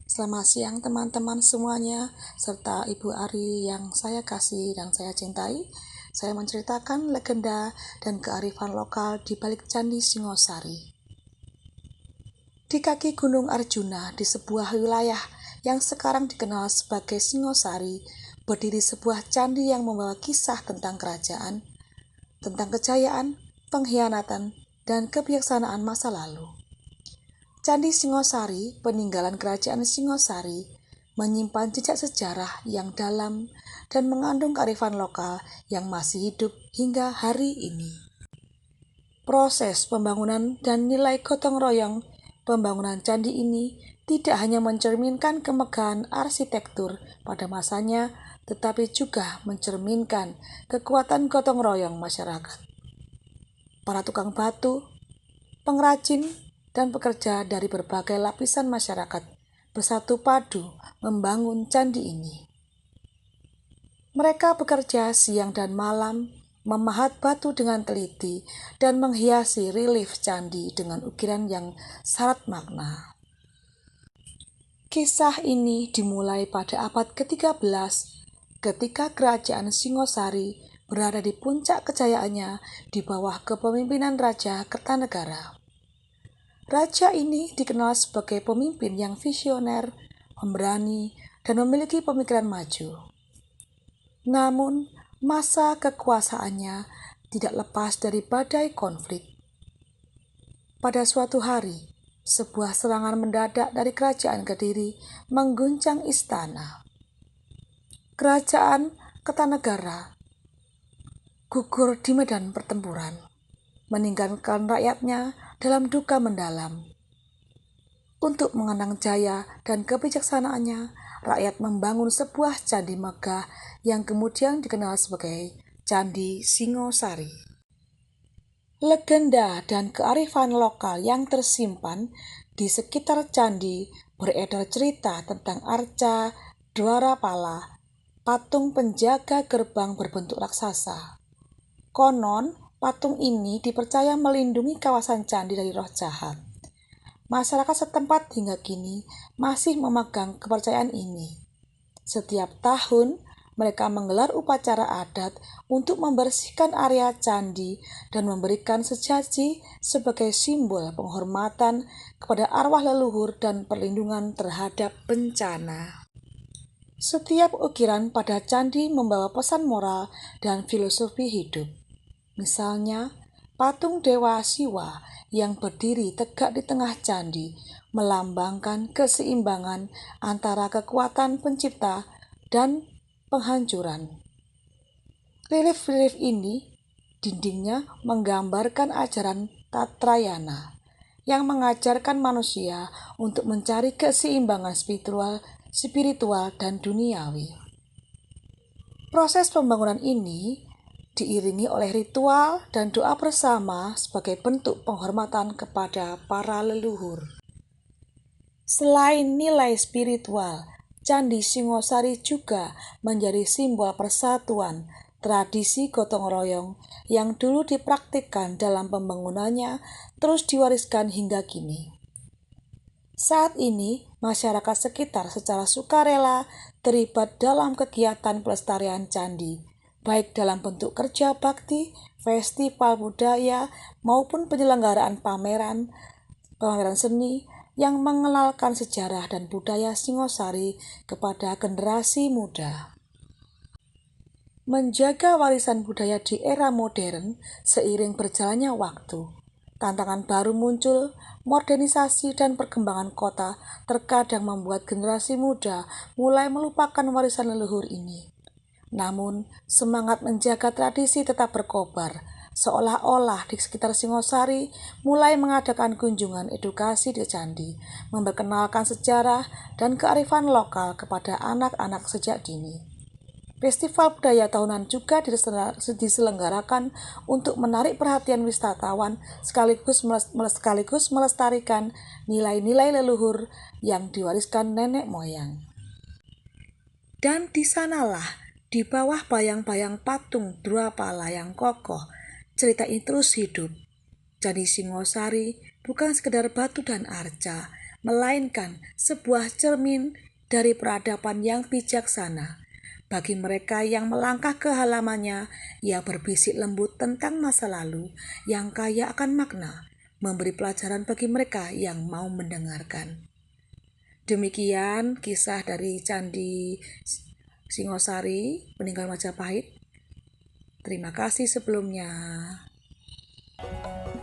Selamat siang teman-teman semuanya, serta Ibu Ari yang saya kasih dan saya cintai. Saya menceritakan legenda dan kearifan lokal di balik Candi Singosari. Di kaki Gunung Arjuna, di sebuah wilayah yang sekarang dikenal sebagai Singosari, berdiri sebuah candi yang membawa kisah tentang kerajaan, tentang kejayaan, pengkhianatan, dan kebijaksanaan masa lalu. Candi Singosari, peninggalan kerajaan Singosari, menyimpan jejak sejarah yang dalam dan mengandung kearifan lokal yang masih hidup hingga hari ini. Proses pembangunan dan nilai gotong royong pembangunan candi ini tidak hanya mencerminkan kemegahan arsitektur pada masanya, tetapi juga mencerminkan kekuatan gotong royong masyarakat. Para tukang batu, pengrajin, dan pekerja dari berbagai lapisan masyarakat bersatu padu membangun candi ini. Mereka bekerja siang dan malam, memahat batu dengan teliti dan menghiasi relief candi dengan ukiran yang syarat makna. Kisah ini dimulai pada abad ke-13 ketika kerajaan Singosari berada di puncak kejayaannya di bawah kepemimpinan Raja Kertanegara. Raja ini dikenal sebagai pemimpin yang visioner, pemberani, dan memiliki pemikiran maju. Namun, masa kekuasaannya tidak lepas dari badai konflik. Pada suatu hari, sebuah serangan mendadak dari kerajaan Kediri mengguncang istana. Kerajaan Kertanegara gugur di medan pertempuran, meninggalkan rakyatnya dalam duka mendalam. Untuk mengenang jaya dan kebijaksanaannya, rakyat membangun sebuah candi megah yang kemudian dikenal sebagai Candi Singosari. Legenda dan kearifan lokal yang tersimpan di sekitar candi beredar cerita tentang arca Dwarapala, patung penjaga gerbang berbentuk raksasa. Konon, patung ini dipercaya melindungi kawasan candi dari roh jahat. Masyarakat setempat hingga kini masih memegang kepercayaan ini. Setiap tahun, mereka menggelar upacara adat untuk membersihkan area candi dan memberikan sesaji sebagai simbol penghormatan kepada arwah leluhur dan perlindungan terhadap bencana. Setiap ukiran pada candi membawa pesan moral dan filosofi hidup. Misalnya, patung Dewa Siwa yang berdiri tegak di tengah candi melambangkan keseimbangan antara kekuatan pencipta dan penghancuran. Relief-relief ini dindingnya menggambarkan ajaran Tatrayana yang mengajarkan manusia untuk mencari keseimbangan spiritual dan duniawi. Proses pembangunan ini diiringi oleh ritual dan doa bersama sebagai bentuk penghormatan kepada para leluhur. Selain nilai spiritual, Candi Singosari juga menjadi simbol persatuan, tradisi gotong royong yang dulu dipraktikkan dalam pembangunannya terus diwariskan hingga kini. Saat ini, masyarakat sekitar secara sukarela terlibat dalam kegiatan pelestarian candi, baik dalam bentuk kerja bakti, festival budaya, maupun penyelenggaraan pameran seni yang mengenalkan sejarah dan budaya Singosari kepada generasi muda. Menjaga warisan budaya di era modern seiring berjalannya waktu. Tantangan baru muncul, modernisasi dan perkembangan kota terkadang membuat generasi muda mulai melupakan warisan leluhur ini. Namun, semangat menjaga tradisi tetap berkobar, seolah-olah di sekitar Singosari mulai mengadakan kunjungan edukasi di candi, memperkenalkan sejarah dan kearifan lokal kepada anak-anak sejak dini. Festival budaya tahunan juga diselenggarakan untuk menarik perhatian wisatawan sekaligus melestarikan nilai-nilai leluhur yang diwariskan nenek moyang. Dan di sanalah, di bawah bayang-bayang patung Dwarapala yang kokoh, cerita ini terus hidup. Candi Singosari bukan sekedar batu dan arca, melainkan sebuah cermin dari peradaban yang bijaksana. Bagi mereka yang melangkah ke halamannya, ia berbisik lembut tentang masa lalu yang kaya akan makna, memberi pelajaran bagi mereka yang mau mendengarkan. Demikian kisah dari Candi Singosari, peninggalan Majapahit. Terima kasih sebelumnya.